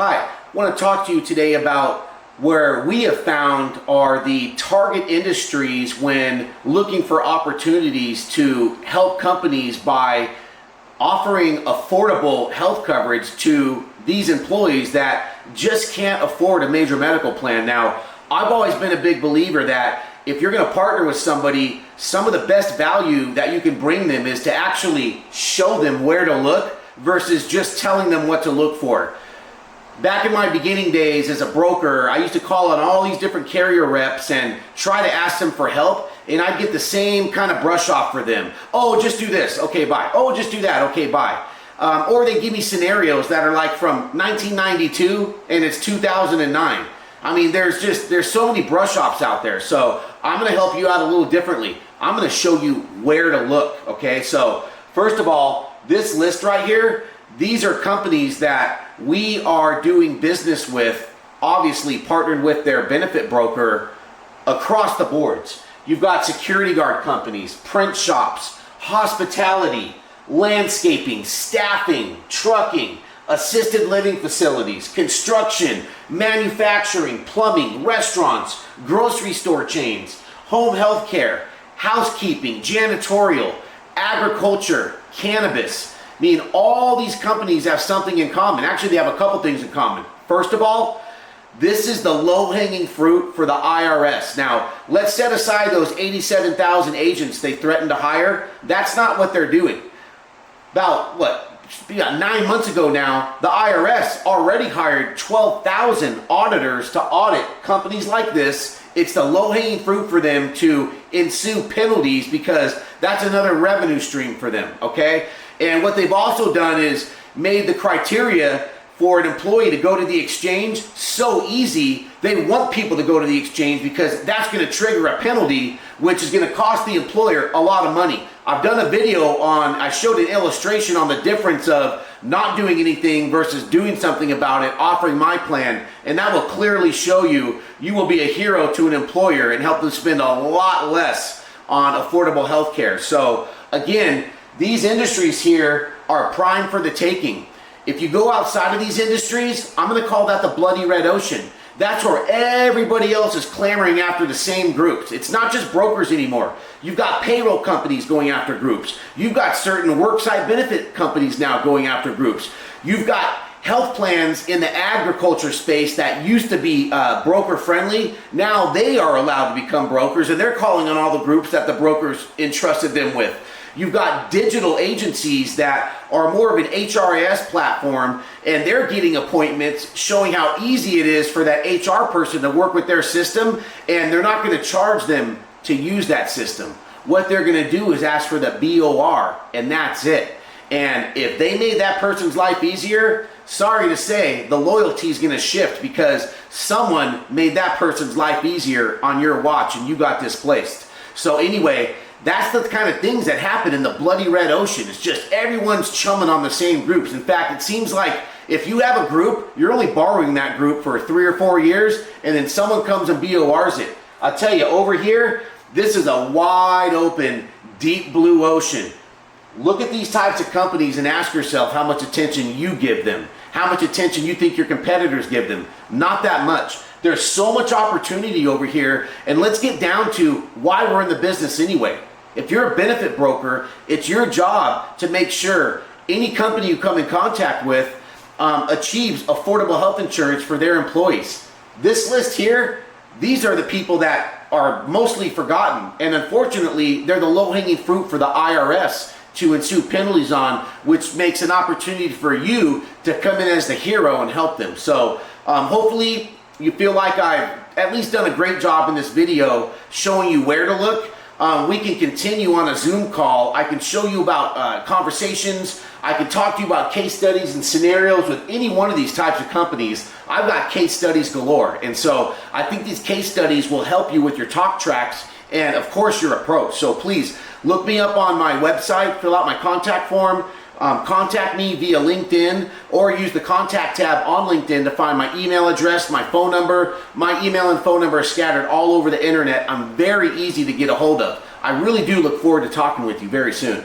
Hi, I want to talk to you today about where we have found are the target industries when looking for opportunities to help companies by offering affordable health coverage to these employees that just can't afford a major medical plan. Now, I've always been a big believer that if you're going to partner with somebody, some of the best value that you can bring them is to actually show them where to look versus just telling them what to look for. Back in my beginning days as a broker, I used to call on all these different carrier reps and try to ask them for help, and I'd get the same kind of brush off for them. Oh, just do this, okay, bye. Oh, just do that, okay, bye. Or they give me scenarios that are like from 1992 and it's 2009. I mean, there's so many brush offs out there. So I'm gonna help you out a little differently. I'm gonna show you where to look, okay? So first of all, this list right here, these are companies that we are doing business with, obviously partnered with their benefit broker across the boards. You've got security guard companies, print shops, hospitality, landscaping, staffing, trucking, assisted living facilities, construction, manufacturing, plumbing, restaurants, grocery store chains, home health care, housekeeping, janitorial, agriculture, cannabis. I mean, all these companies have something in common. Actually, they have a couple things in common. First of all, this is the low-hanging fruit for the IRS. Now, let's set aside those 87,000 agents they threatened to hire. That's not what they're doing. About, 9 months ago now, the IRS already hired 12,000 auditors to audit companies like this. It's the low-hanging fruit for them to ensue penalties because that's another revenue stream for them, okay? And what they've also done is made the criteria for an employee to go to the exchange so easy. They want people to go to the exchange because that's going to trigger a penalty, which is going to cost the employer a lot of money. I've done a video I showed an illustration on the difference of not doing anything versus doing something about it, offering my plan, and that will clearly show you will be a hero to an employer and help them spend a lot less on affordable health care. So again, these industries here are prime for the taking. If you go outside of these industries, I'm going to call that the bloody red ocean. That's where everybody else is clamoring after the same groups. It's not just brokers anymore. You've got payroll companies going after groups. You've got certain worksite benefit companies now going after groups. You've got health plans in the agriculture space that used to be broker friendly. Now they are allowed to become brokers, and they're calling on all the groups that the brokers entrusted them with. You've got digital agencies that are more of an HRIS platform, and they're getting appointments showing how easy it is for that HR person to work with their system, and they're not going to charge them to use that system. What they're going to do is ask for the BOR, and that's it. And if they made that person's life easier, sorry to say, the loyalty is going to shift because someone made that person's life easier on your watch and you got displaced. So anyway, that's the kind of things that happen in the bloody red ocean. It's just everyone's chumming on the same groups. In fact, it seems like if you have a group, you're only borrowing that group for 3 or 4 years, and then someone comes and BORs it. I'll tell you, over here, this is a wide open, deep blue ocean. Look at these types of companies and ask yourself how much attention you give them, how much attention you think your competitors give them. Not that much. There's so much opportunity over here, and let's get down to why we're in the business anyway. If you're a benefit broker, it's your job to make sure any company you come in contact with achieves affordable health insurance for their employees. This list here, these are the people that are mostly forgotten, and unfortunately, they're the low-hanging fruit for the IRS to ensue penalties on, which makes an opportunity for you to come in as the hero and help them. So hopefully you feel like I've at least done a great job in this video showing you where to look. We can continue on a Zoom call. I can show you about conversations. I can talk to you about case studies and scenarios with any one of these types of companies. I've got case studies galore. And so I think these case studies will help you with your talk tracks and, of course, your approach. So please look me up on my website, fill out my contact form, contact me via LinkedIn, or use the contact tab on LinkedIn to find my email address, my phone number. My email and phone number are scattered all over the internet. I'm very easy to get a hold of. I really do look forward to talking with you very soon.